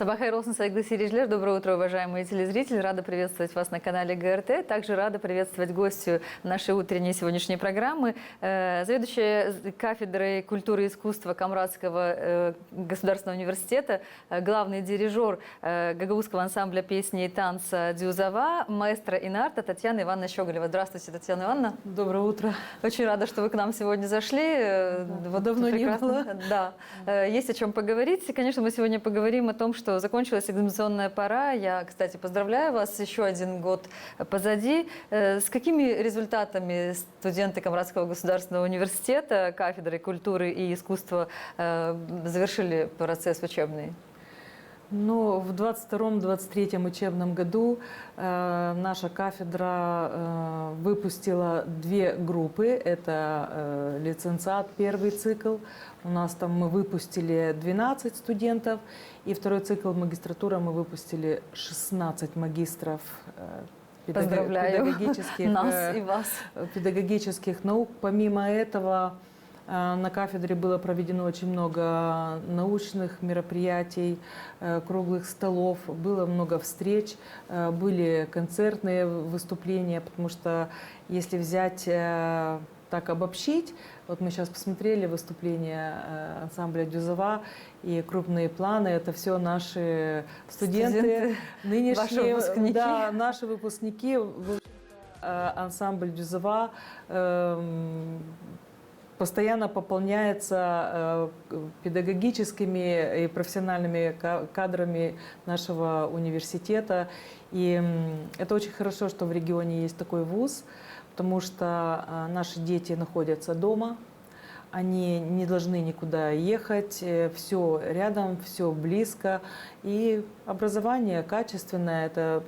Сабах хайролсын сайгды сирижлер. Доброе утро, уважаемые телезрители. Рада приветствовать вас на канале ГРТ. Также рада приветствовать гостью нашей утренней сегодняшней программы, заведующая кафедрой культуры и искусства Камрадского государственного университета, главный дирижер гагаузского ансамбля песни и танца «Дюзова», маэстро инарта Татьяна Ивановна Щеголева. Здравствуйте, Татьяна Ивановна. Доброе утро. Очень рада, что вы к нам сегодня зашли. Вот давно не было. Да, есть о чем поговорить. И, конечно, мы сегодня поговорим о том, что закончилась экзаменационная пора. Я, кстати, поздравляю вас. Еще один год позади. С какими результатами студенты Камрадского государственного университета, кафедры культуры и искусства завершили процесс учебный? Ну, в 22-23 учебном году наша кафедра выпустила две группы. Это лицензиат, первый цикл. У нас там мы выпустили 12 студентов. И второй цикл магистратура мы выпустили 16 магистров педагогических, нас и вас. Педагогических наук. Помимо этого, на кафедре было проведено очень много научных мероприятий, круглых столов, было много встреч, были концертные выступления, потому что если взять, так обобщить, вот мы сейчас посмотрели выступление ансамбля «Дюзова» и крупные планы, это все наши студенты нынешние, ваши выпускники. Да, наши выпускники. Ансамбль «Дюзова» постоянно пополняется педагогическими и профессиональными кадрами нашего университета. И это очень хорошо, что в регионе есть такой вуз, потому что наши дети находятся дома, они не должны никуда ехать, все рядом, все близко. И образование качественное, это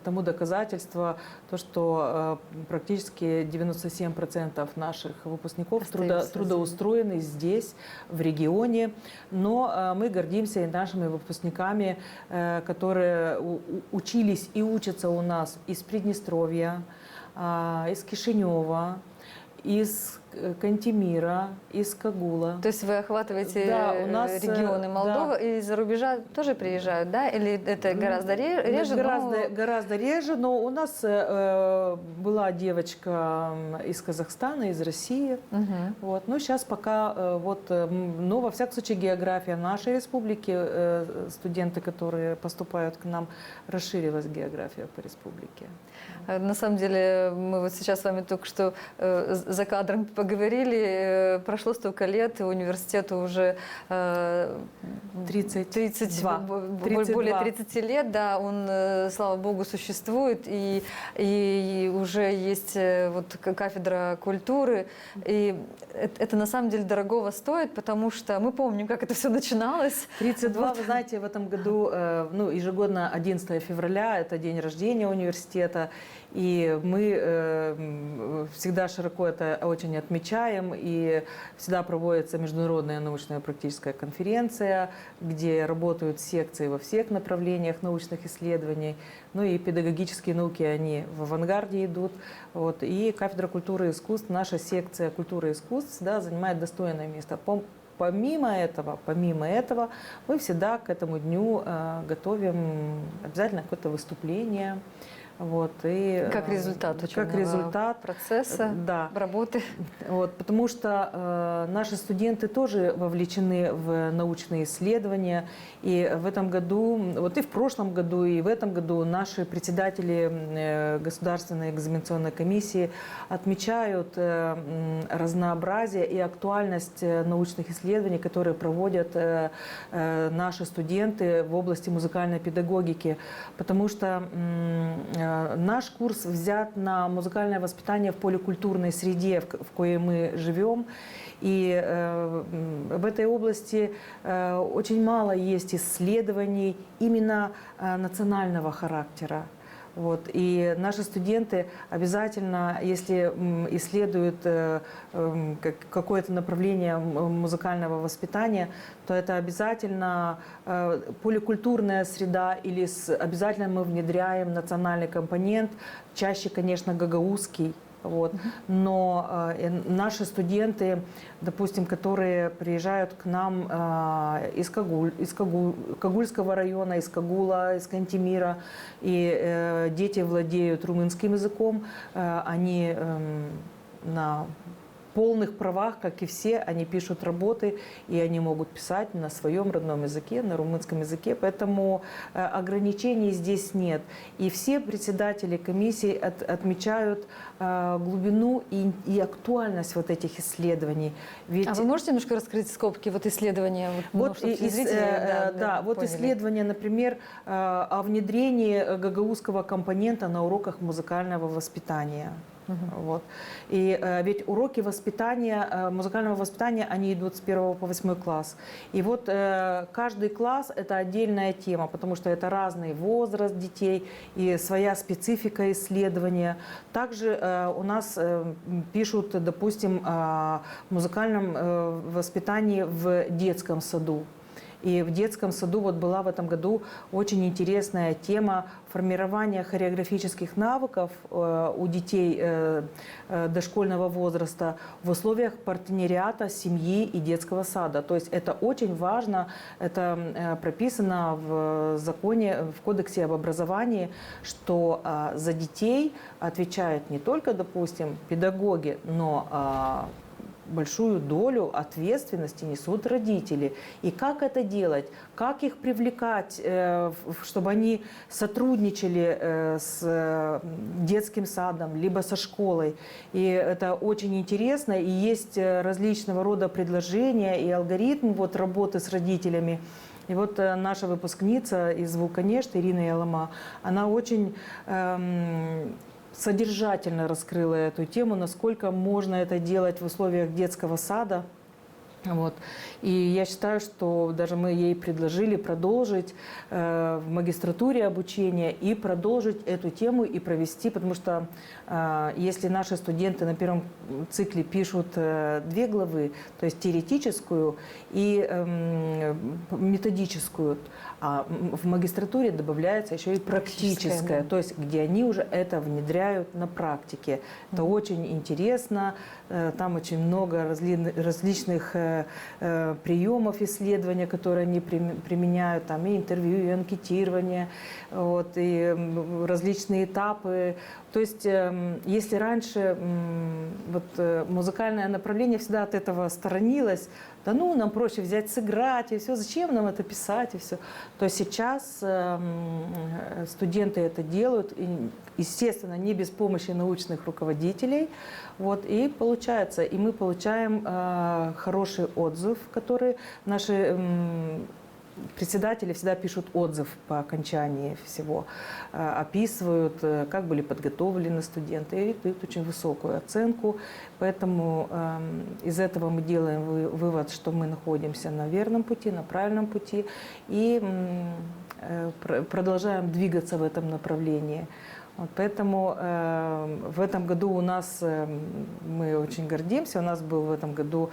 тому доказательство, то, что практически 97% наших выпускников трудоустроены здесь, в регионе. Но мы гордимся и нашими выпускниками, которые учились и учатся у нас из Приднестровья, из Кишинева, из Кантемира, из Кагула. То есть вы охватываете у нас, регионы Молдовы, и из-за рубежа тоже приезжают, да? Или это гораздо реже? Гораздо реже, но у нас была девочка из Казахстана, из России. Вот. Но сейчас пока, но во всяком случае география нашей республики, студенты, которые поступают к нам, расширилась география по республике. На самом деле, мы вот сейчас с вами только что за кадром поговорили, прошло столько лет, и университету уже 32. Более 30 лет, да, он, слава богу, существует, и уже есть вот кафедра культуры, и это на самом деле дорогого стоит, потому что мы помним, как это все начиналось. 32, вот. Вы знаете, в этом году, ежегодно 11 февраля, это день рождения университета, и мы всегда широко это очень отмечаем, и всегда проводится международная научная практическая конференция, где работают секции во всех направлениях научных исследований, ну и педагогические науки, они в авангарде идут. Вот, и кафедра культуры и искусств, наша секция культуры и искусств, да, занимает достойное место. Помимо этого, мы всегда к этому дню готовим обязательно какое-то выступление. Вот, и, как результат процесса, да, работы. Вот, потому что наши студенты тоже вовлечены в научные исследования. И в этом году, вот и в прошлом году, и в этом году наши председатели Государственной экзаменационной комиссии отмечают разнообразие и актуальность научных исследований, которые проводят наши студенты в области музыкальной педагогики. Потому что наш курс взят на музыкальное воспитание в поликультурной среде, в коей мы живем. И в этой области очень мало есть исследований именно национального характера. Вот. И наши студенты обязательно, если исследуют какое-то направление музыкального воспитания, то это обязательно поликультурная среда или обязательно мы внедряем национальный компонент, чаще, конечно, гагаузский. Вот. Но наши студенты, допустим, которые приезжают к нам из Кагульского района, из Кагула, из Кантемира, и дети владеют румынским языком, они на полных правах, как и все, они пишут работы, и они могут писать на своем родном языке, на румынском языке, поэтому ограничений здесь нет. И все председатели комиссии отмечают глубину и актуальность вот этих исследований. Ведь... А вы можете немножко раскрыть скобки вот исследования? Вот, Вот исследование, например, о внедрении гагаузского компонента на уроках музыкального воспитания. Вот. И ведь уроки музыкального воспитания, они идут с 1 по 8 класс. И вот каждый класс – это отдельная тема, потому что это разный возраст детей и своя специфика исследования. Также у нас пишут, допустим, о музыкальном воспитании в детском саду. И в детском саду вот была в этом году очень интересная тема формирования хореографических навыков у детей дошкольного возраста в условиях партнериата семьи и детского сада. То есть это очень важно, это прописано в законе, в кодексе об образовании, что за детей отвечают не только, допустим, педагоги, но большую долю ответственности несут родители. И как это делать? Как их привлекать, чтобы они сотрудничали с детским садом, либо со школой? И это очень интересно. И есть различного рода предложения и алгоритм вот работы с родителями. И вот наша выпускница из Вулканешта, Ирина Ялама, она очень содержательно раскрыла эту тему, насколько можно это делать в условиях детского сада. Вот. И я считаю, что даже мы ей предложили продолжить в магистратуре обучения и продолжить эту тему и провести, потому что если наши студенты на первом цикле пишут 2 главы, то есть теоретическую и методическую, а в магистратуре добавляется еще и практическая, то есть где они уже это внедряют на практике. Это очень интересно, там очень много различных приемов исследования, которые они применяют, там и интервью, и анкетирование, вот, и различные этапы. То есть, если раньше вот, музыкальное направление всегда от этого сторонилось, да ну, нам проще взять, сыграть, и все, зачем нам это писать, и все, то сейчас студенты это делают, и, естественно, не без помощи научных руководителей, вот, и получается, и мы получаем хороший отзыв, который наши председатели всегда пишут отзыв по окончании всего, описывают, как были подготовлены студенты, и дают очень высокую оценку. Поэтому из этого мы делаем вывод, что мы находимся на верном пути, на правильном пути, и продолжаем двигаться в этом направлении. Вот поэтому в этом году у нас, мы очень гордимся, у нас был в этом году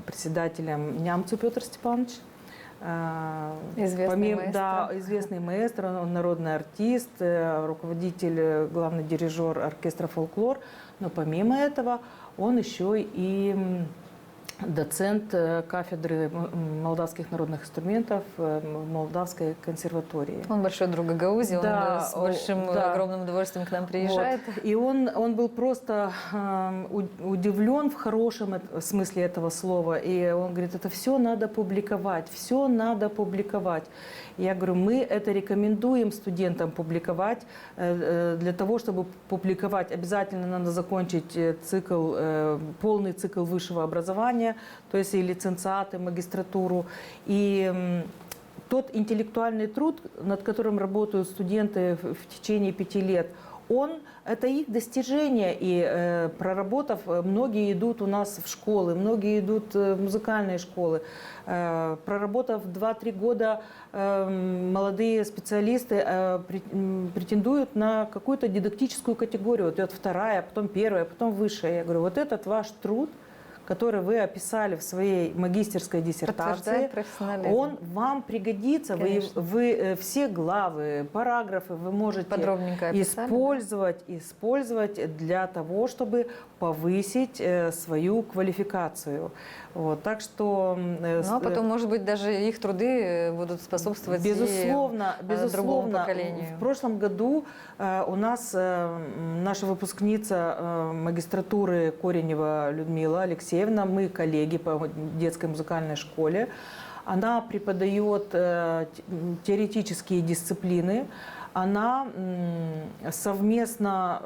председателем Нямцу Петр Степанович. Известный маэстро. Да, известный маэстро, он народный артист, руководитель, главный дирижер оркестра «Фольклор». Но помимо этого он еще и доцент кафедры молдавских народных инструментов в Молдавской консерватории. Он большой друг Гагаузии, да, он с большим, огромным удовольствием к нам приезжает. Вот. И он был просто удивлен в хорошем смысле этого слова. И он говорит, это все надо публиковать, все надо публиковать. Я говорю, мы это рекомендуем студентам публиковать. Для того, чтобы публиковать, обязательно надо закончить полный цикл высшего образования, то есть и лицензиат, и магистратуру. И тот интеллектуальный труд, над которым работают студенты в течение 5 лет, это их достижение, и проработав, многие идут у нас в школы, многие идут в музыкальные школы. Проработав 2-3 года, молодые специалисты претендуют на какую-то дидактическую категорию. Вот это 2-я, потом 1-я, потом высшая. Я говорю, вот этот ваш труд, который вы описали в своей магистерской диссертации, Подтверждает профессионализм. он вам пригодится. Конечно. Вы все главы, параграфы вы можете Подробненько описали, использовать для того, чтобы повысить свою квалификацию. Вот, так что... Ну, а потом, может быть, даже их труды будут способствовать безусловно, другому поколению. В прошлом году у нас наша выпускница магистратуры Коренева Людмила Алексеевна, мы коллеги по детской музыкальной школе, она преподает теоретические дисциплины, она совместно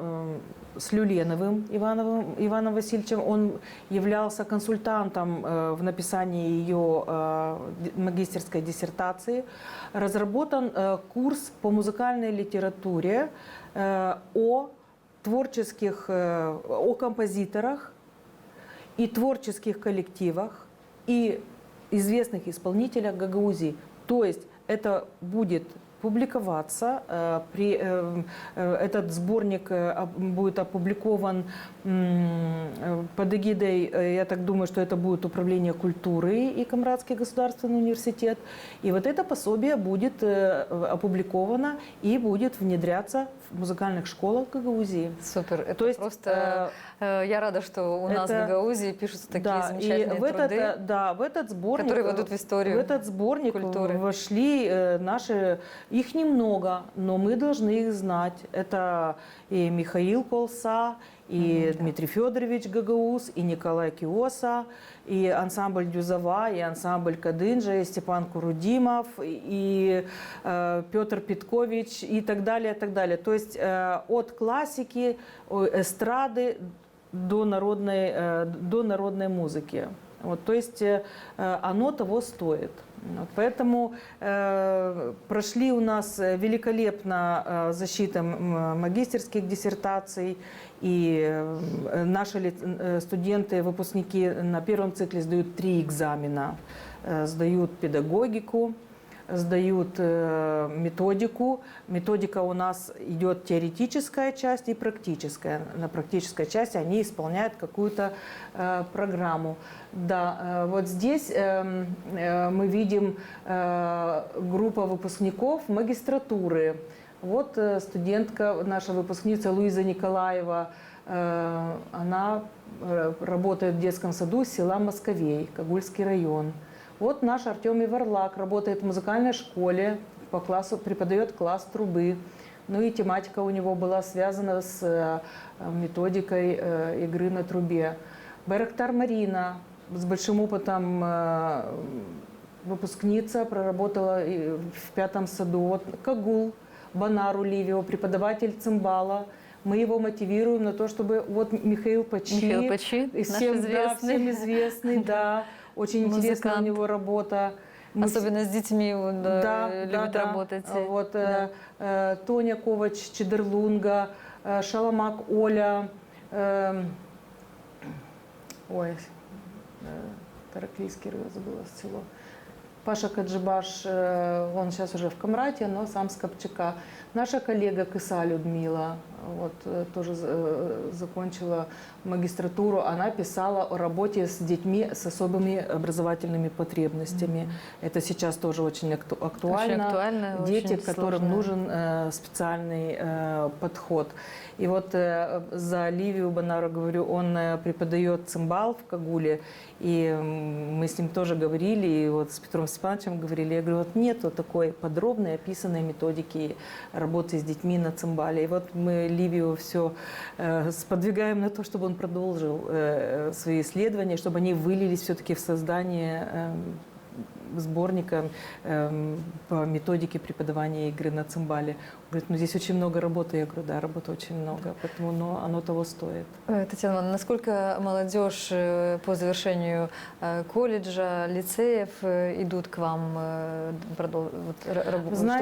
с Люленовым Иваном Васильевичем, он являлся консультантом в написании ее магистерской диссертации, разработан курс по музыкальной литературе о композиторах и творческих коллективах и известных исполнителях Гагаузии. То есть это будет публиковаться. Этот сборник будет опубликован под эгидой, я так думаю, что это будет Управление культуры и Камрадский государственный университет. И вот это пособие будет опубликовано и будет внедряться в музыкальных школах Гагаузии. Супер. Это То есть, просто... Я рада, что у нас в Гагаузии пишутся такие замечательные труды, в этот сборник, которые войдут в историю. В этот сборник культуры вошли наши... Их немного, но мы должны их знать. Это и Михаил Колса, и Дмитрий Федорович Гагауз, и Николай Киоса, и ансамбль Дюзова, и ансамбль Кадынжа, и Степан Курудимов, и Петр Питкович, и так далее, и так далее. То есть от классики, эстрады до народной музыки. Вот, то есть оно того стоит. Вот, поэтому прошли у нас великолепно защита магистерских диссертаций, и наши студенты, выпускники на первом цикле сдают 3 экзамена. Сдают педагогику, сдают методику. Методика у нас идет теоретическая часть и практическая. На практической части они исполняют какую-то программу. Да, вот здесь мы видим группа выпускников магистратуры. Вот студентка, наша выпускница Луиза Николаева, она работает в детском саду села Московей, Когульский район. Вот наш Артем Иварлак работает в музыкальной школе, по классу, преподает класс трубы. Ну и тематика у него была связана с методикой игры на трубе. Байрактар Марина с большим опытом выпускница, проработала в 5-м саду. Вот Кагул Банару Ливио, преподаватель цимбала. Мы его мотивируем на то, чтобы... Вот Михаил Пачи, всем известный, да. Очень интересная у него работа. Особенно с детьми он любит работать. Вот, Тоня Ковач, Чедерлунга, Шаламак Оля, Тараклийский район, забыла село. Паша Каджибаш, он сейчас уже в Камрате, но сам с Копчака. Наша коллега Кыса Людмила, вот, тоже закончила магистратуру. Она писала о работе с детьми с особыми образовательными потребностями. Это сейчас тоже очень актуально. Очень актуально, дети, очень которым сложно. нужен специальный подход. И вот за Ливию Банару говорю, он преподает цимбал в Кагуле. И мы с ним тоже говорили, и вот с Петром Степановичем говорили. Я говорю, вот нету такой подробной описанной методики работы с детьми на цимбале. И вот мы Ливию все сподвигаем на то, чтобы он продолжил свои исследования, чтобы они вылились все-таки в создание сборника по методике преподавания игры на цимбале. Он говорит, ну здесь очень много работы. Я говорю, да, работы очень много, поэтому оно того стоит. Татьяна Ивановна, насколько молодежь по завершению колледжа, лицеев идут к вам, чтобы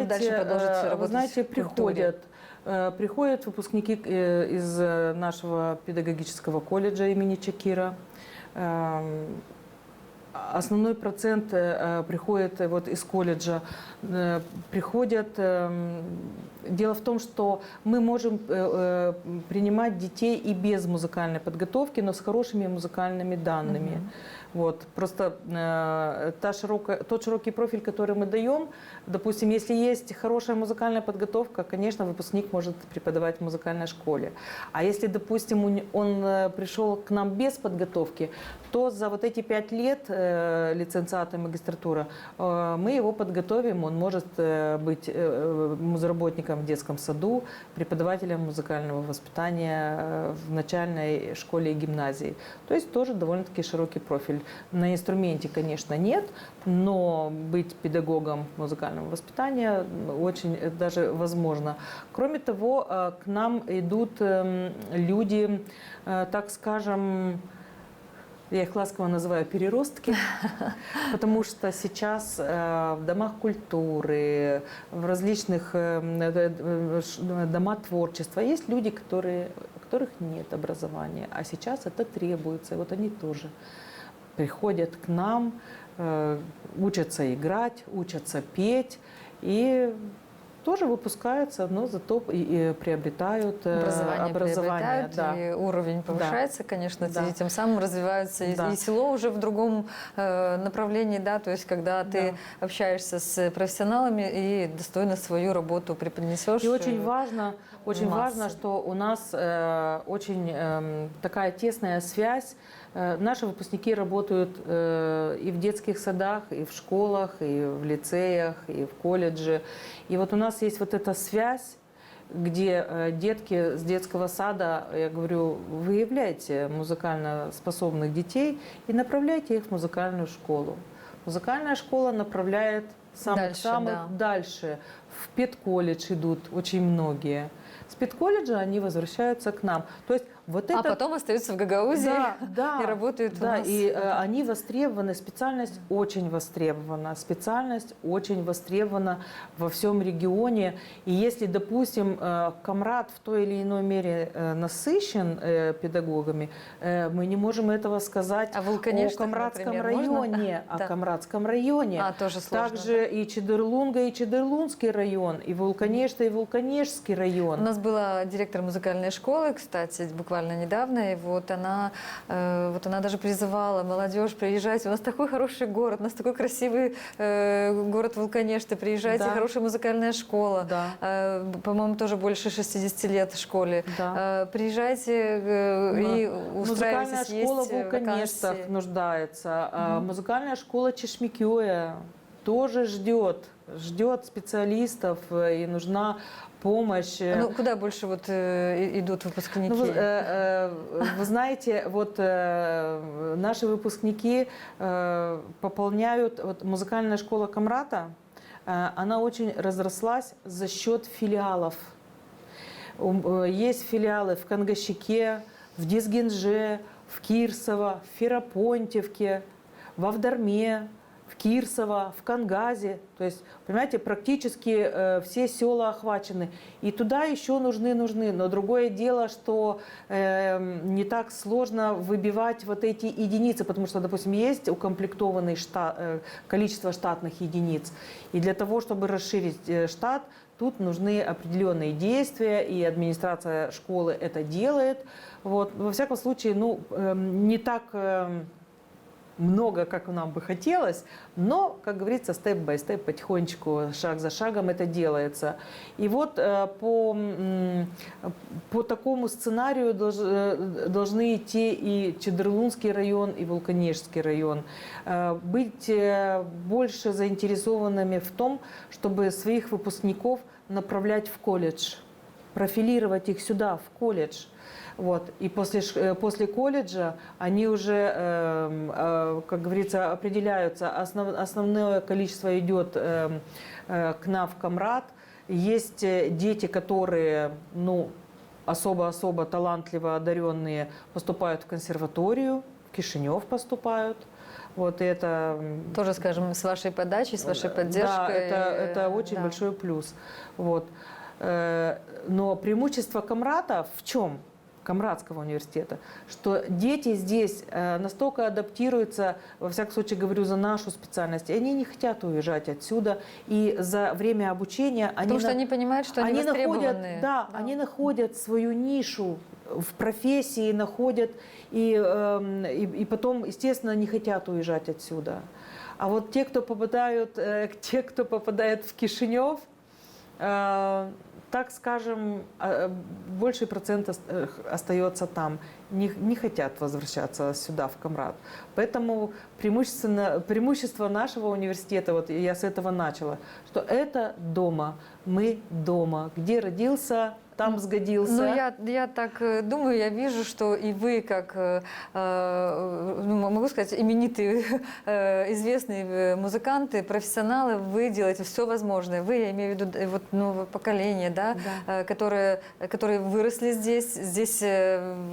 дальше продолжить работать? Вы знаете, в культуре? приходят выпускники из нашего педагогического колледжа имени Чакира. основной процент приходит вот из колледжа. Приходят. Дело в том, что мы можем принимать детей и без музыкальной подготовки, но с хорошими музыкальными данными. Вот. Просто тот широкий профиль, который мы даем, допустим, если есть хорошая музыкальная подготовка, конечно, выпускник может преподавать в музыкальной школе. А если, допустим, он пришел к нам без подготовки, то за вот эти 5 лет лицензиата и магистратура мы его подготовим, он может быть работником в детском саду, преподавателем музыкального воспитания в начальной школе и гимназии. То есть тоже довольно-таки широкий профиль. На инструменте, конечно, нет, но быть педагогом музыкального воспитания очень даже возможно. Кроме того, к нам идут люди, так скажем, я их ласково называю переростки, потому что сейчас в домах культуры, в различных домах творчества есть люди, у которых нет образования, а сейчас это требуется. И вот они тоже приходят к нам, учатся играть, учатся петь и тоже выпускаются, но зато и приобретают образование. Приобретают, да. И уровень повышается, конечно, Да. и тем самым развиваются Да. и село уже в другом направлении, да, то есть когда ты общаешься с профессионалами и достойно свою работу преподнесешь. И очень важно, массы. что у нас очень такая тесная связь. Наши выпускники работают и в детских садах, и в школах, и в лицеях, и в колледже. И вот у нас есть вот эта связь, где детки с детского сада, я говорю, выявляйте музыкально способных детей и направляйте их в музыкальную школу. Музыкальная школа направляет самых дальше. В педколледж идут очень многие. С педколледжа они возвращаются к нам. То есть вот это... А потом остаются в Гагаузе и работают у нас. И они востребованы, специальность очень востребована. Специальность очень востребована во всем регионе. И если, допустим, Камрад в той или иной мере насыщен педагогами, мы не можем этого сказать о Камрадском районе. О Камрадском районе. Тоже сложно. Также и Чедерлунга, и Чедерлунский район, и Вулканешта, и Вулканешский район. У нас была директор музыкальной школы, кстати, буквально недавно, и вот она даже призывала молодежь, приезжайте, у нас такой хороший город, у нас такой красивый город Вулканешта, приезжайте, хорошая музыкальная школа, по-моему, тоже больше 60 лет в школе. Приезжайте и устраивайтесь. Музыкальная школа в Вулканештах нуждается, музыкальная школа Чешмекёя тоже ждет специалистов, и нужна помощь. Ну, куда больше идут выпускники? Вы знаете, наши выпускники пополняют, музыкальная школа Камрата, она очень разрослась за счет филиалов. Есть филиалы в Кангашике, в Дизгинже, в Кирсово, в Ферапонтьевке, в Авдарме, в Кирсово, в Кангазе. То есть, понимаете, практически все села охвачены. И туда еще нужны. Но другое дело, что не так сложно выбивать вот эти единицы, потому что, допустим, есть укомплектованный количество штатных единиц. И для того, чтобы расширить штат, тут нужны определенные действия, и администрация школы это делает. Вот. Во всяком случае, не так много, как нам бы хотелось, но, как говорится, степ-бай-степ, потихонечку, шаг за шагом это делается. И вот по такому сценарию должны идти и Чедерлунский район, и Вулканешский район. Быть больше заинтересованными в том, чтобы своих выпускников направлять в колледж, профилировать их сюда, в колледж. Вот. И после колледжа они уже, как говорится, определяются. Основное количество идет к нам в Камрад. Есть дети, которые особо-особо талантливо одаренные, поступают в консерваторию, в Кишинев поступают. Вот это тоже, скажем, с вашей подачей, с вашей поддержкой. Да, это очень большой плюс. Вот. Но преимущество Камрата в чем? Камрадского университета, что дети здесь настолько адаптируются, во всяком случае говорю за нашу специальность, и они не хотят уезжать отсюда, и за время обучения Потому что они понимают, что они востребованные. находят, да, они находят свою нишу в профессии, находят, и потом, естественно, не хотят уезжать отсюда. А вот те, кто попадают в Кишинев, так скажем, больший процент остается там, не хотят возвращаться сюда, в Камрад. Поэтому преимущество нашего университета, вот я с этого начала, что это дома, мы дома, где родился, там сгодился. Ну, я так думаю, я вижу, что и вы, как, могу сказать, именитые, известные музыканты, профессионалы, вы делаете все возможное. Вы, я имею в виду, вот новое поколение, да, которые выросли здесь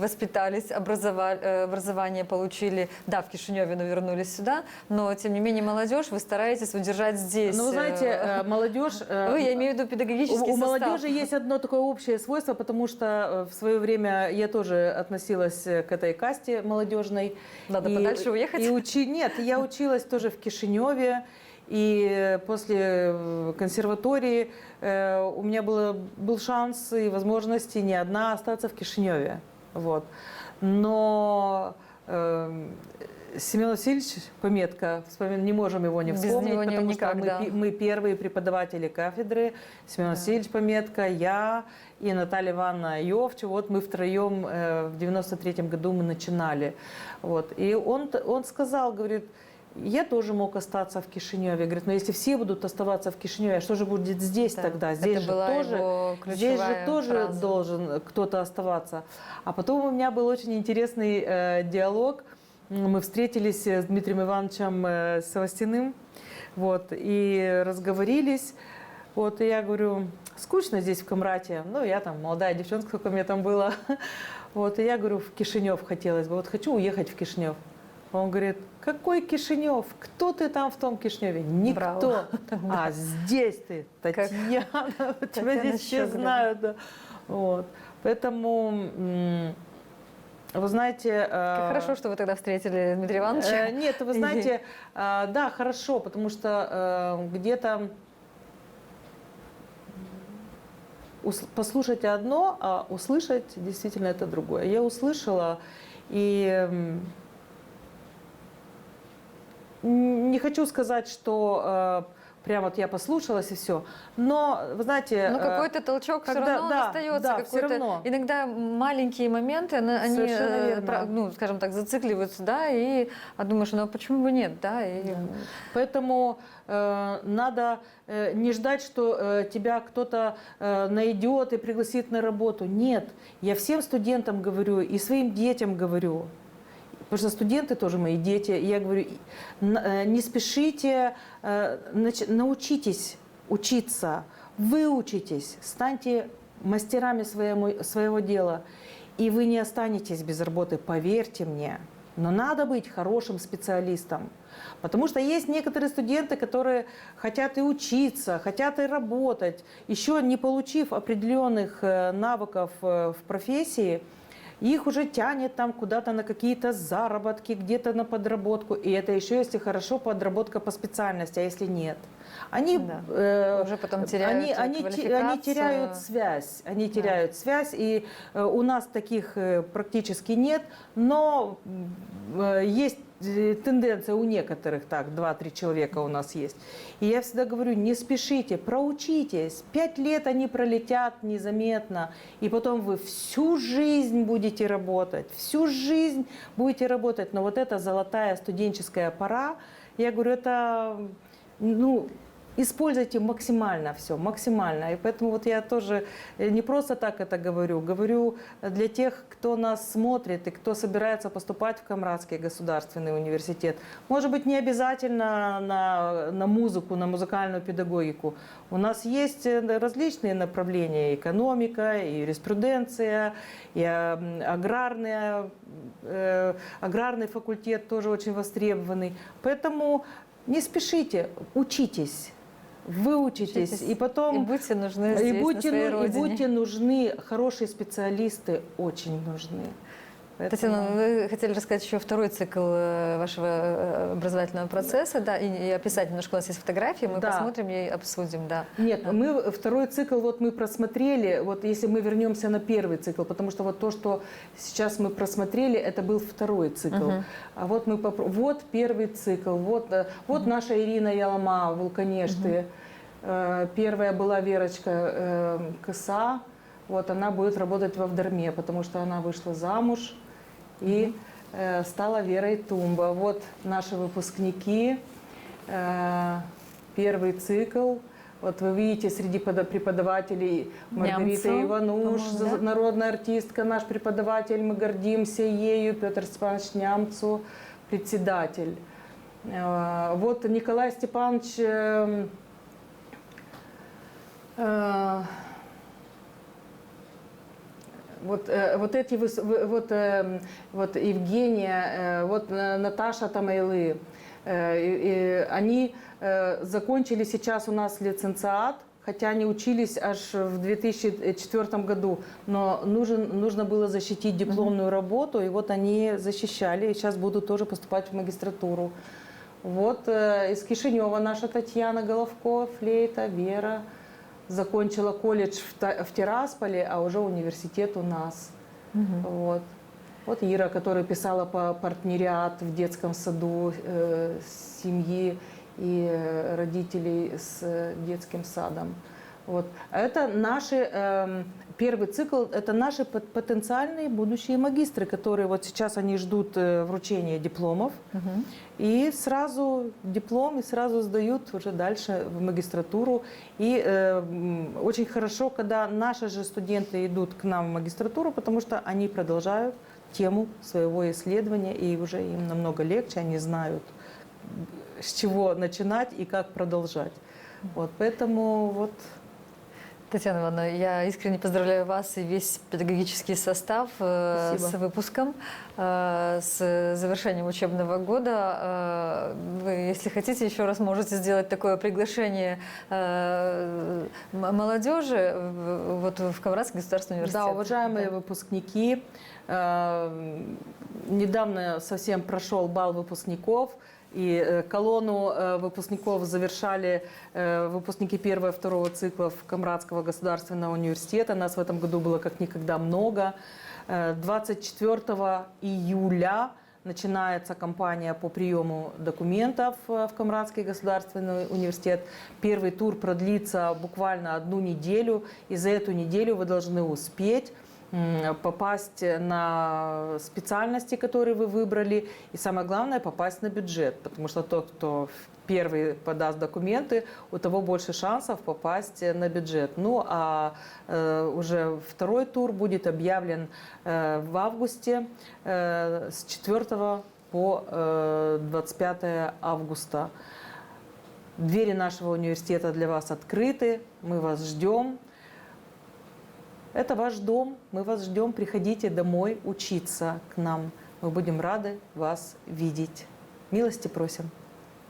воспитались, образование получили, да, в Кишиневе, но вернулись сюда, но, тем не менее, молодежь вы стараетесь удержать здесь. Ну, вы знаете, молодежь... Я имею в виду педагогический состав. У молодежи есть одно такое общее свойство, потому что в свое время я тоже относилась к этой касте молодежной. Надо подальше уехать? Нет, я училась тоже в Кишиневе, и после консерватории у меня был шанс и возможность не одна остаться в Кишиневе. Вот. Но Семен Васильевич Пометко, не можем его не вспомнить, потому что мы первые преподаватели кафедры. Семен Васильевич Пометко, я и Наталья Ивановна Йовчева. Вот мы втроем в 93-м году мы начинали. Вот. И он сказал, говорит, я тоже мог остаться в Кишиневе. Говорит, но если все будут оставаться в Кишиневе, а что же будет здесь тогда? Здесь же тоже должен кто-то оставаться. А потом у меня был очень интересный диалог. Мы встретились с Дмитрием Ивановичем Савостяным, вот, и разговорились. Вот, и я говорю, скучно здесь, в Камрате. Ну, я там молодая девчонка, сколько мне там было. Вот, и я говорю, в Кишинев хотелось бы. Вот хочу уехать в Кишинев. Он говорит, какой Кишинев? Кто ты там в том Кишиневе? Никто. А здесь ты, Татьяна. Тебя здесь все знают. Вот. Поэтому... Вы знаете... Как хорошо, что вы тогда встретили Дмитрия Ивановича. Нет, вы знаете, да, хорошо, потому что где-то послушать одно, а услышать действительно это другое. Я услышала, и не хочу сказать, что... Прям вот я послушалась и все. Но, вы знаете... Ну, какой-то толчок все равно остается. Да, все равно. Иногда маленькие моменты, они ну, скажем так, зацикливаются, да, и думаешь, ну, а почему бы нет, да? Поэтому надо не ждать, что тебя кто-то найдет и пригласит на работу. Нет, я всем студентам говорю и своим детям говорю, потому что студенты тоже мои дети. Я говорю, не спешите, научитесь учиться, выучитесь, станьте мастерами своего дела, и вы не останетесь без работы, поверьте мне. Но надо быть хорошим специалистом. Потому что есть некоторые студенты, которые хотят и учиться, хотят и работать, еще не получив определенных навыков в профессии, их уже тянет там куда-то на какие-то заработки, где-то на подработку. И это еще, если хорошо, подработка по специальности, а если нет. Они, уже потом теряют они теряют связь. Они теряют связь. И у нас таких практически нет. Но есть тенденция у некоторых, так, 2-3 человека у нас есть. И я всегда говорю, не спешите, проучитесь. 5 лет они пролетят незаметно, и потом вы всю жизнь будете работать, но вот эта золотая студенческая пора, я говорю, это, ну, используйте максимально все, максимально. И поэтому вот я тоже не просто так это говорю для тех, кто нас смотрит и кто собирается поступать в Камрадский государственный университет. Может быть, не обязательно на музыку, на музыкальную педагогику. У нас есть различные направления: экономика, и юриспруденция, и аграрный факультет тоже очень востребованный. Поэтому не спешите, учитесь. выучитесь, Учитесь. и потом... И будьте нужны здесь, на своей и родине. будьте нужны, хорошие специалисты очень нужны. Татьяна, вы хотели рассказать еще второй цикл вашего образовательного процесса, да, и описать немножко, у нас есть фотографии, мы Да. посмотрим и обсудим, да. Нет, мы второй цикл вот мы просмотрели, вот если мы вернемся на первый цикл, потому что вот то, что сейчас мы просмотрели, это был второй цикл. А вот мы вот первый цикл, вот наша Ирина Ялама, вулканешты. Первая была Верочка Кыса, вот она будет работать в Авдарме, потому что она вышла замуж и стала Верой Тумба. Вот наши выпускники, первый цикл. Вот вы видите среди преподавателей Маргарита Нямцу, Ивануш, по-моему, да? народная артистка, наш преподаватель, мы гордимся ею, Петр Степанович Нямцу, председатель. Вот Николай Степанович, вот Евгения, вот Наташа Тамайлы, они закончили сейчас у нас лицензиат, хотя они учились аж в 2004 году, но нужно было защитить дипломную работу, и вот они защищали, и сейчас будут тоже поступать в магистратуру. Вот из Кишинева наша Татьяна Головко, флейта, Вера. Закончила колледж в Тирасполе, а уже университет у нас. Вот. Вот Ира, которая писала по партнериат в детском саду семьи и родителей с детским садом. Вот. Это наши, первый цикл, это наши потенциальные будущие магистры, которые вот сейчас они ждут вручения дипломов. И сразу диплом, и сразу сдают уже дальше в магистратуру. И очень хорошо, когда наши же студенты идут к нам в магистратуру, потому что они продолжают тему своего исследования, и уже им намного легче, они знают, с чего начинать и как продолжать. Вот, поэтому вот... Татьяна Ивановна, я искренне поздравляю вас и весь педагогический состав с выпуском, с завершением учебного года. Вы, если хотите, еще раз можете сделать такое приглашение молодежи вот, в Камрадский государственный университет. Да, уважаемые выпускники, недавно совсем прошел бал выпускников. И колонну выпускников завершали выпускники первого и второго циклов Камрадского государственного университета. Нас в этом году было как никогда много. 24 июля начинается кампания по приему документов в Камрадский государственный университет. Первый тур продлится буквально 1 неделю. И за эту неделю вы должны успеть попасть на специальности, которые вы выбрали, и самое главное попасть на бюджет, потому что тот, кто первый подаст документы, у того больше шансов попасть на бюджет. Ну а уже второй тур будет объявлен в августе с 4 по 25 августа. Двери нашего университета для вас открыты, мы вас ждем. Это ваш дом, мы вас ждем, приходите домой учиться к нам. Мы будем рады вас видеть. Милости просим.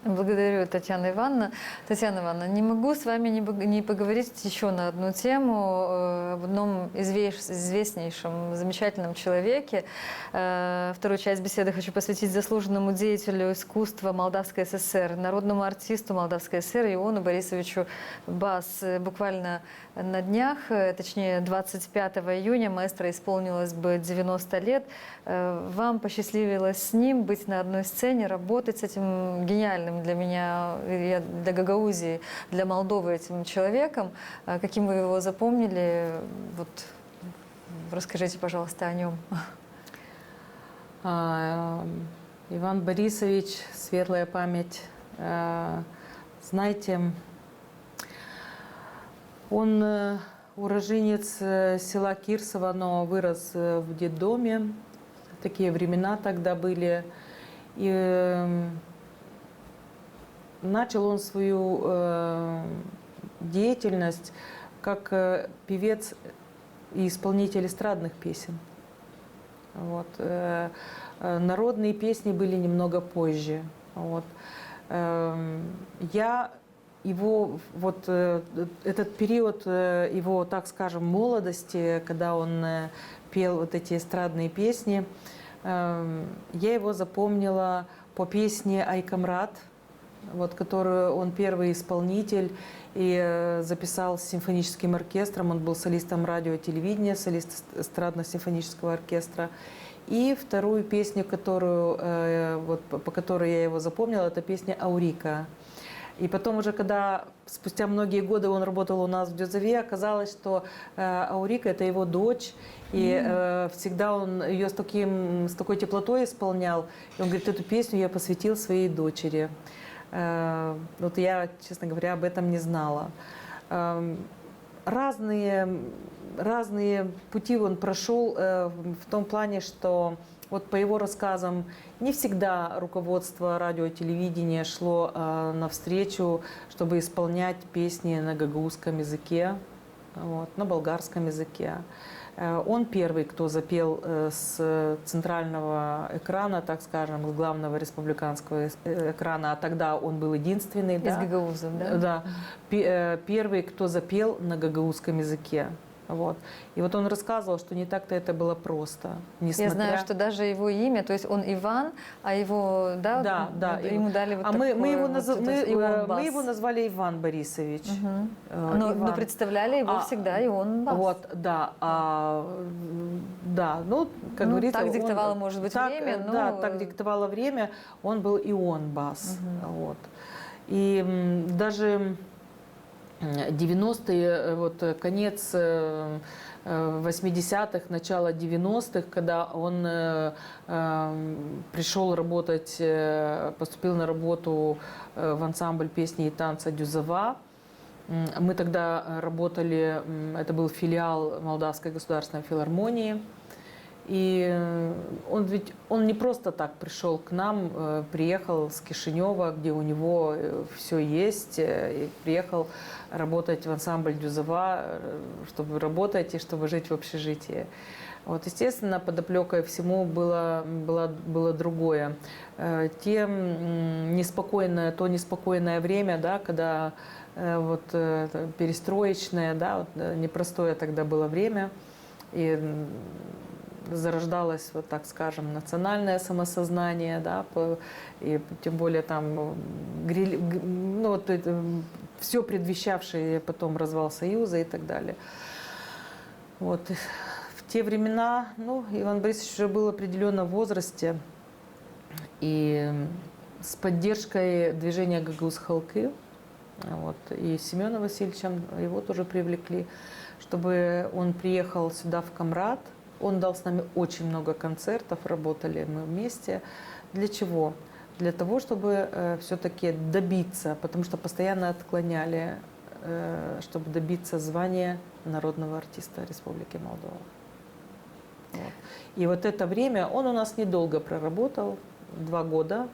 Благодарю, Татьяна Ивановна. Татьяна Ивановна, не могу с вами не поговорить еще на одну тему, об одном известнейшем, замечательном человеке. Вторую часть беседы хочу посвятить заслуженному деятелю искусства Молдавской ССР, народному артисту Молдавской ССР Иону Борисовичу Бас. Буквально на днях, точнее 25 июня, маэстро исполнилось бы 90 лет. Вам посчастливилось с ним быть на одной сцене, работать с этим гениальным для меня, для Гагаузии, для Молдовы этим человеком. Каким вы его запомнили? Вот, расскажите, пожалуйста, о нем. Иван Борисович, светлая память. Знаете, он уроженец села Кирсово, но вырос в детдоме. Такие времена тогда были. И начал он свою деятельность как певец и исполнитель эстрадных песен. Вот. Народные песни были немного позже. Вот. Я его вот этот период его, так скажем, молодости, когда он пел вот эти эстрадные песни, я его запомнила по песне «Айкамрат», вот, которую он первый исполнитель и записал с симфоническим оркестром. Он был солистом радио и телевидения, солист эстрадно-симфонического оркестра. И вторую песню, которую, вот, по которой я его запомнила, это песня «Аурика». И потом уже, когда спустя многие годы он работал у нас в Дюзове, оказалось, что Аурика – это его дочь. И всегда он ее с такой теплотой исполнял. И он говорит, эту песню я посвятил своей дочери. Вот я, честно говоря, об этом не знала. Разные пути он прошел в том плане, что вот по его рассказам не всегда руководство радио и телевидения шло навстречу, чтобы исполнять песни на гагаузском языке, вот, на болгарском языке. Он первый, кто запел с центрального экрана, так скажем, с главного республиканского экрана, а тогда он был единственный. Из гагаузов, да? Да. Первый, кто запел на гагаузском языке. Вот. И вот он рассказывал, что не так-то это было просто. Я знаю, что даже его имя, то есть он Иван, а его, да, ему дали вот такое. Мы его назвали Иван Борисович. Но представляли его всегда Ион Бас. Вот, да. Да, ну, как говорится... Так диктовало, может быть, время, но... Да, так диктовало время. Он был Ион Бас. Вот. И даже... 90-е, вот конец 80-х, начало 90-х, когда он пришел работать, поступил на работу в ансамбль песни и танца «Дюзова». Мы тогда работали, это был филиал Молдавской государственной филармонии. И он не просто так пришел к нам, приехал с Кишинева, где у него все есть, и приехал работать в ансамбль «Дюзова», чтобы работать и чтобы жить в общежитии. Вот, естественно, подоплекой всему было другое. То неспокойное время, да, когда вот перестроечное, да, вот, непростое тогда было время, и зарождалось, вот так скажем, национальное самосознание, да, и тем более там ну, вот все предвещавшее потом развал Союза и так далее. Вот. В те времена, ну, Иван Борисович уже был определенно в возрасте, и с поддержкой движения «Гагаuz Халкы», вот, и Семеном Васильевичем его тоже привлекли, чтобы он приехал сюда в Камрад. Он дал с нами очень много концертов, работали мы вместе. Для чего? Для того, чтобы все-таки добиться, потому что постоянно отклоняли, чтобы добиться звания народного артиста Республики Молдова. Вот. И вот это время он у нас недолго проработал, 2 года,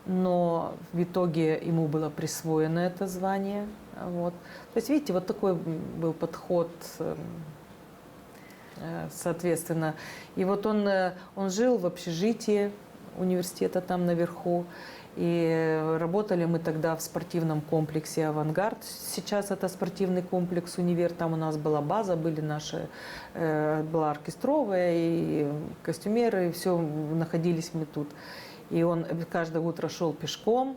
но в итоге ему было присвоено это звание. Вот. То есть, видите, вот такой был подход. Соответственно. И вот он жил в общежитии университета там наверху. И работали мы тогда в спортивном комплексе «Авангард». Сейчас это спортивный комплекс «Универ». Там у нас была база, была оркестровая, и костюмеры, и все, находились мы тут. И он каждое утро шел пешком.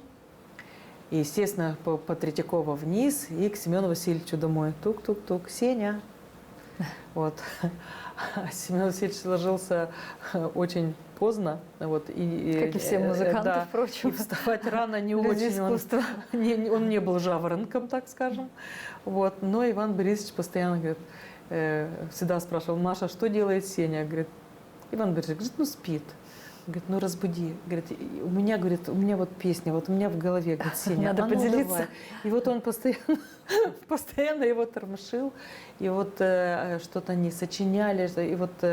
И, естественно, по Третьякова вниз и к Семену Васильевичу домой. Тук-тук-тук. Сеня. Вот. Семен Васильевич ложился очень поздно. Вот, как и все музыканты, да, впрочем. И вставать рано не Люди очень. Он не был жаворонком, так скажем. Вот. Но Иван Борисович постоянно говорит, всегда спрашивал: Маша, что делает Сеня? Говорит, Иван Борисович говорит, ну спит. Говорит, ну разбуди. Говорит, у меня вот песня, вот у меня в голове, говорит, Сеня, надо поделиться. Давай. И вот он постоянно его тормошил, и вот что-то они сочиняли, и вот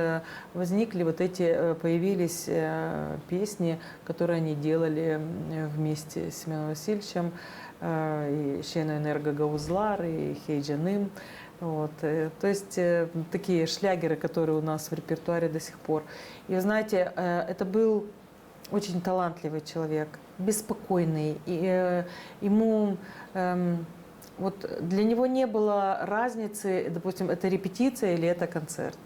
возникли вот эти, появились песни, которые они делали вместе с Семеном Васильевичем, и «Шена энерго гаузлар», и «Хейджаным». Вот. То есть такие шлягеры, которые у нас в репертуаре до сих пор. И вы знаете, это был очень талантливый человек, беспокойный. И ему вот для него не было разницы, допустим, это репетиция или это концерт.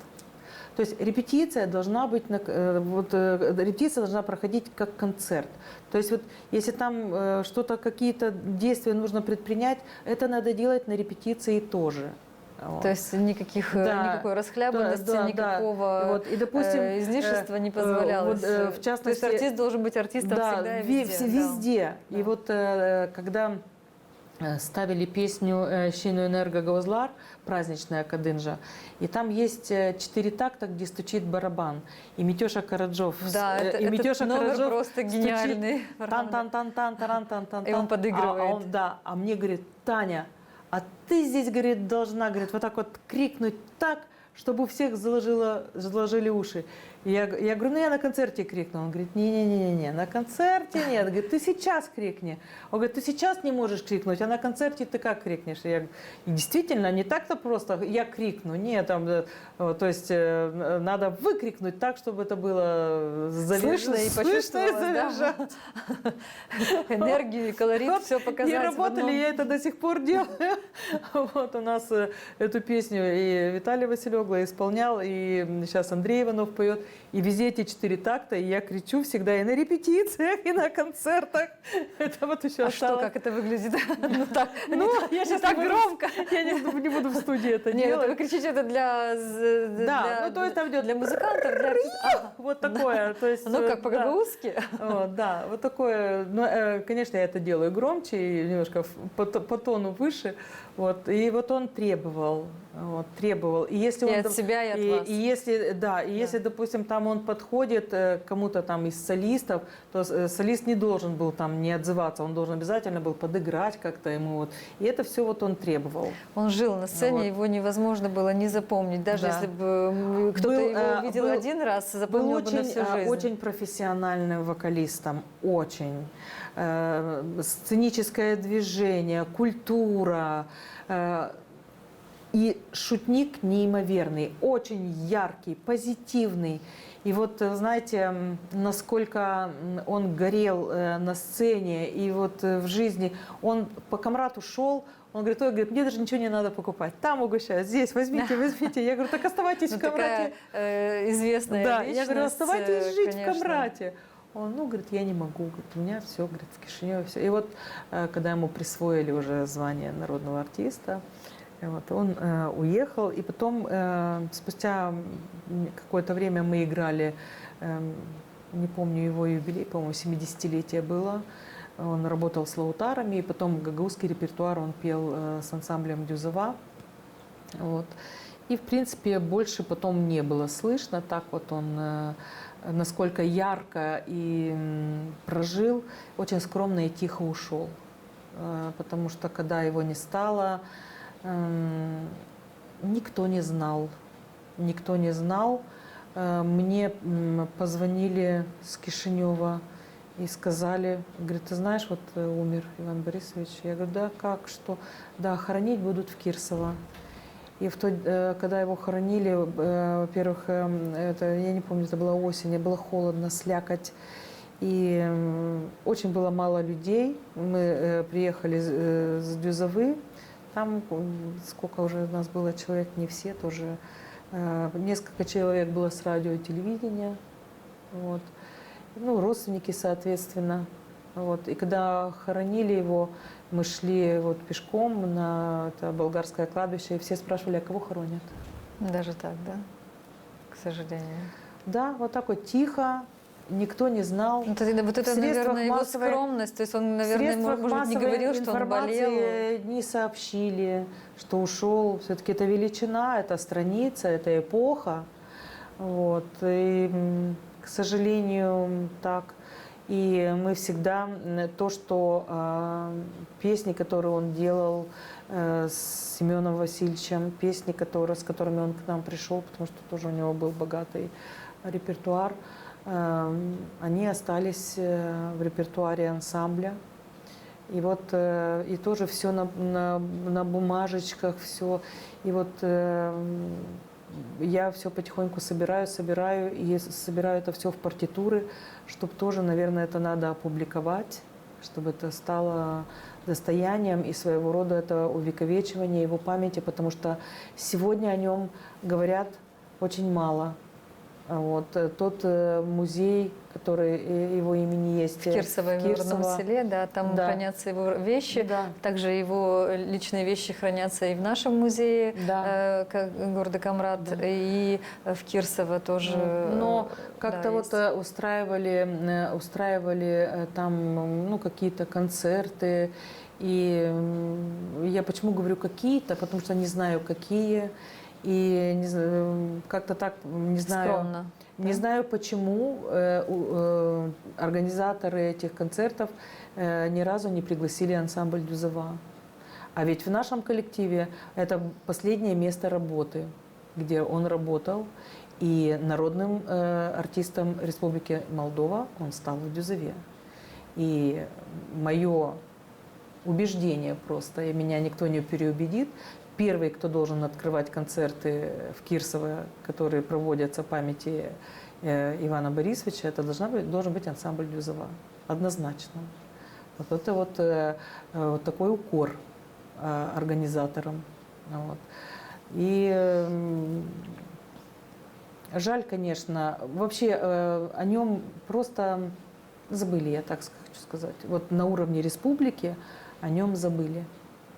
То есть репетиция должна быть, репетиция должна проходить как концерт. То есть вот если там что-то, какие-то действия нужно предпринять, это надо делать на репетиции тоже. Вот. То есть никакой расхлябанности, никакого Вот. И, допустим, излишества не позволялось. в частности, то есть артист должен быть артистом всегда и везде. везде. Да. И вот когда ставили песню «Щину энерго Гаузлар», праздничная Кадынжа, и там есть 4 такта, где стучит барабан. И Митеша Караджов, да, этот номер просто гениальный. Тан-тан-тан-тан-таран-тан-тан. И он подыгрывает. А мне говорит: Таня, а ты здесь, говорит, должна, говорит, вот так вот крикнуть так, чтобы у всех заложили уши. Я говорю, ну я на концерте крикну. Он говорит, не-не-не, на концерте нет. Говорит, ты сейчас крикни. Он говорит, ты сейчас не можешь крикнуть, а на концерте ты как крикнешь? И действительно, не так-то просто, я крикну. Нет, там, то есть надо выкрикнуть так, чтобы это было слышно и почувствовалось, да? Энергию, колорит, вот, все показать. Не работали, я это до сих пор делаю. Вот у нас эту песню и Виталий Василёгло исполнял, и сейчас Андрей Иванов поет. И везде эти 4 такта, и я кричу всегда и на репетициях, и на концертах. Это вот еще осталось. Что, как это выглядит? Я сейчас так громко. Я не буду в студии это делать. Нет, вы кричите это для музыкантов, для артистов. Вот такое. Ну, как по-гагаузски. Да, вот такое. Конечно, я это делаю громче и немножко по тону выше. Вот. И вот он требовал. И если от себя, и от вас. Если, допустим, там он подходит к кому-то там из солистов, то солист не должен был там не отзываться, он должен обязательно был подыграть как-то ему. Вот. И это все вот он требовал. Он жил на сцене, его невозможно было не запомнить. Даже если бы кто-то его видел один раз, запомнил бы на всю жизнь. Очень профессиональным вокалистом, очень. Сценическое движение, культура. И шутник неимоверный, очень яркий, позитивный. И вот, знаете, насколько он горел на сцене и вот в жизни. Он по Камрату шел, он говорит, мне даже ничего не надо покупать. Там угощают, здесь возьмите. Я говорю, так оставайтесь в Камрате. Известная личность. Я говорю, оставайтесь жить в Камрате. Он, говорит, я не могу, говорит, у меня все, говорит, в Кишиневе все. И вот, когда ему присвоили уже звание народного артиста, вот, он уехал, и потом, спустя какое-то время мы играли, не помню его юбилей, по-моему, 70-летие было. Он работал с лаутарами, и потом гагаузский репертуар он пел с ансамблем Дюзова. Вот. И, в принципе, больше потом не было слышно. Так вот он, насколько ярко и прожил, очень скромно и тихо ушел. Потому что, когда его не стало, никто не знал. Никто не знал. Мне позвонили с Кишинева и сказали, говорит, ты знаешь, вот умер Иван Борисович. Я говорю, да, как, что? Да, хоронить будут в Кирсово. И когда его хоронили, во-первых, я не помню, это была осень, было холодно, слякоть. И очень было мало людей. Мы приехали с Дюзовы. Там сколько уже у нас было человек, не все тоже. Несколько человек было с радио и телевидения. Вот. Родственники, соответственно. Вот. И когда хоронили его, мы шли вот пешком на это болгарское кладбище, и все спрашивали, а кого хоронят? Даже так, да? К сожалению. Да, вот так вот тихо, никто не знал. Вот это, наверное, его скромность. То есть он, наверное, может быть, не говорил, что он болел. Не сообщили, что ушел. Все-таки это величина, это страница, это эпоха. Вот. И, к сожалению, так. И мы всегда то, что песни, которые он делал с Семеном Васильевичем, песни, с которыми он к нам пришел, потому что тоже у него был богатый репертуар, они остались в репертуаре ансамбля. И вот и тоже все на бумажечках, все. И вот я все потихоньку собираю и собираю это все в партитуры, чтобы тоже, наверное, это надо опубликовать, чтобы это стало достоянием, и своего рода это увековечивание его памяти, потому что сегодня о нем говорят очень мало. Вот. Тот музей, который его имени есть В Кирсово, в родном селе, да, там Да. хранятся его вещи, Да. также его личные вещи хранятся и в нашем музее Да. города Камрад, Да. и в Кирсово тоже. Но как-то да, вот есть. устраивали там ну, какие-то концерты. И я почему говорю какие-то, потому что не знаю какие. И не знаю, как-то так, не знаю, Скромно. не знаю почему организаторы этих концертов ни разу не пригласили ансамбль Дюзова. А ведь в нашем коллективе это последнее место работы, где он работал. И народным артистом Республики Молдова он стал в Дюзове. И мое убеждение просто, и меня никто не переубедит, первый, кто должен открывать концерты в Кирсово, которые проводятся в памяти Ивана Борисовича, это должен быть ансамбль Дюзова. Однозначно. Вот это вот такой укор организаторам. Вот. И жаль, конечно. Вообще о нем просто забыли, я так хочу сказать. Вот на уровне республики о нем забыли,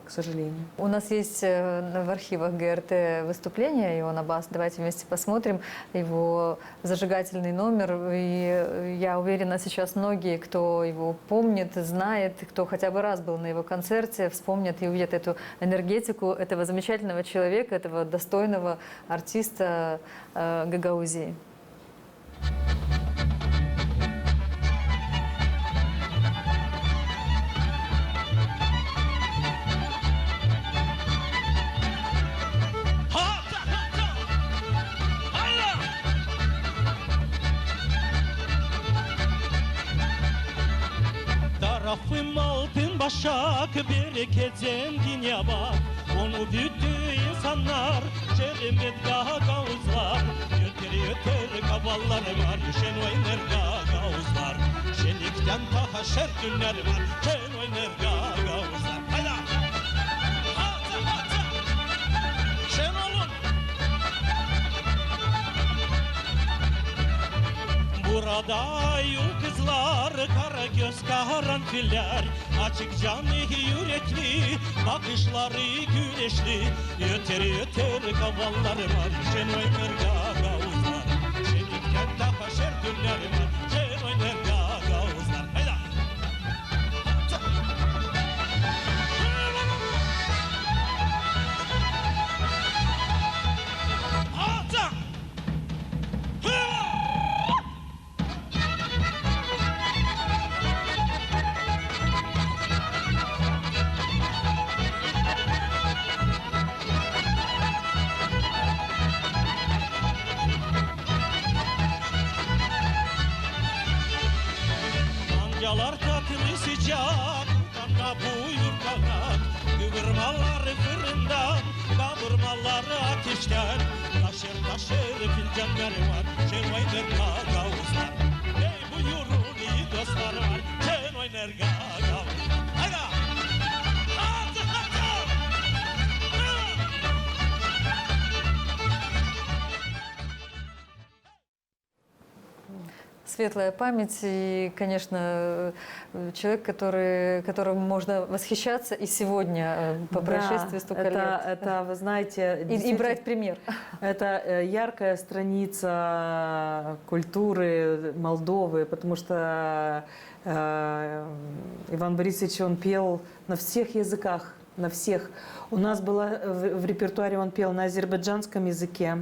к сожалению. У нас есть в архивах ГРТ выступление Иоанна Бас. Давайте вместе посмотрим его зажигательный номер. И я уверена, сейчас многие, кто его помнит, знает, кто хотя бы раз был на его концерте, вспомнят и увидят эту энергетику этого замечательного человека, этого достойного артиста Гагаузии. Tarafım altın başak, bereket zengin yaba. Onu büyüttü insanlar, Şerimet gagavuzlar. Yeter yeter kavallar var, şen oynar gagavuzlar. Şenlikten daha şer günler var, şen oynar gagavuzlar. Hayda! Hatı hatı! Şen olun! Burada yol kızlar, kara göz karanfiller, açık canlı yürekli, bakışları güneşli. Yeter yeter kavallar var, şen oynar gagavuzlar. Şenlikten daha şer günler var, şen oynar gagavuzlar. Hayda! Hatı! Hatı! Mancalar tatlı sıcak, kanka buyur kanat. Kıvırmalar fırından, kavurmalar ateşten. Taşır taşır fincanlar var, şen oynar gagavuzlar. Hey buyurun iyi dostlar var, şen oynar gagavuzlar. Hayda! Hatı hatı! Светлая память и, конечно, человек, которым можно восхищаться и сегодня по прошествии столько лет. Это, вы знаете, И брать пример. это яркая страница культуры Молдовы, потому что Иван Борисович, он пел на всех языках, на всех. У нас было в репертуаре, он пел на азербайджанском языке,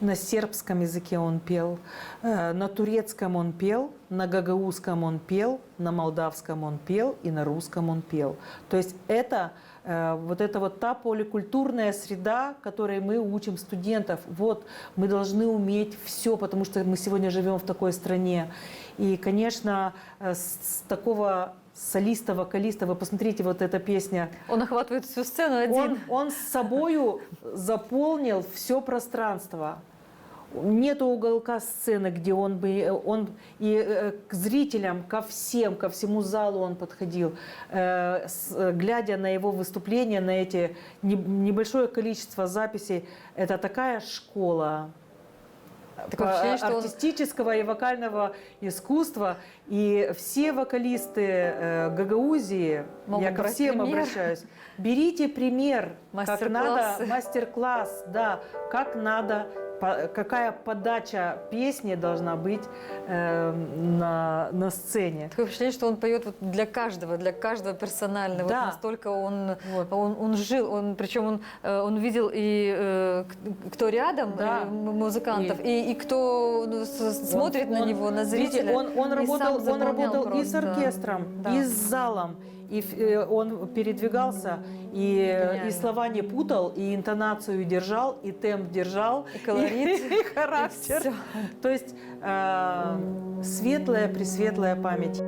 на сербском языке он пел, на турецком он пел, на гагаузском он пел, на молдавском он пел и на русском он пел. То есть это вот та поликультурная среда, которой мы учим студентов. Вот мы должны уметь все, потому что мы сегодня живем в такой стране. И, конечно, с такого солиста, вокалиста, вы посмотрите, вот эта песня. Он охватывает всю сцену один. Он с собою заполнил все пространство. Нету уголка сцены, где он к зрителям, ко всему залу он подходил, глядя на его выступления, на эти небольшое количество записей. Это такая школа Такое ощущение, что он- артистического и вокального искусства. И все вокалисты Гагаузии, Могут я ко брать всем пример. обращаюсь, берите пример, как надо, Мастер-классы. мастер-класс, да, как надо, какая подача песни должна быть на сцене. Такое впечатление, что он поет вот для каждого персонально. Вот Да. настолько он, Вот. он жил, причем он видел и кто рядом, Да. музыкантов, и кто смотрит на него, на видите, зрителя. он и сам работал заполнял и с просто, да. оркестром, Да. и с залом. И он передвигался, и Гениально. слова не путал, и интонацию держал, и темп держал, И колорит, и характер. и всё. То есть светлая, пресветлая память.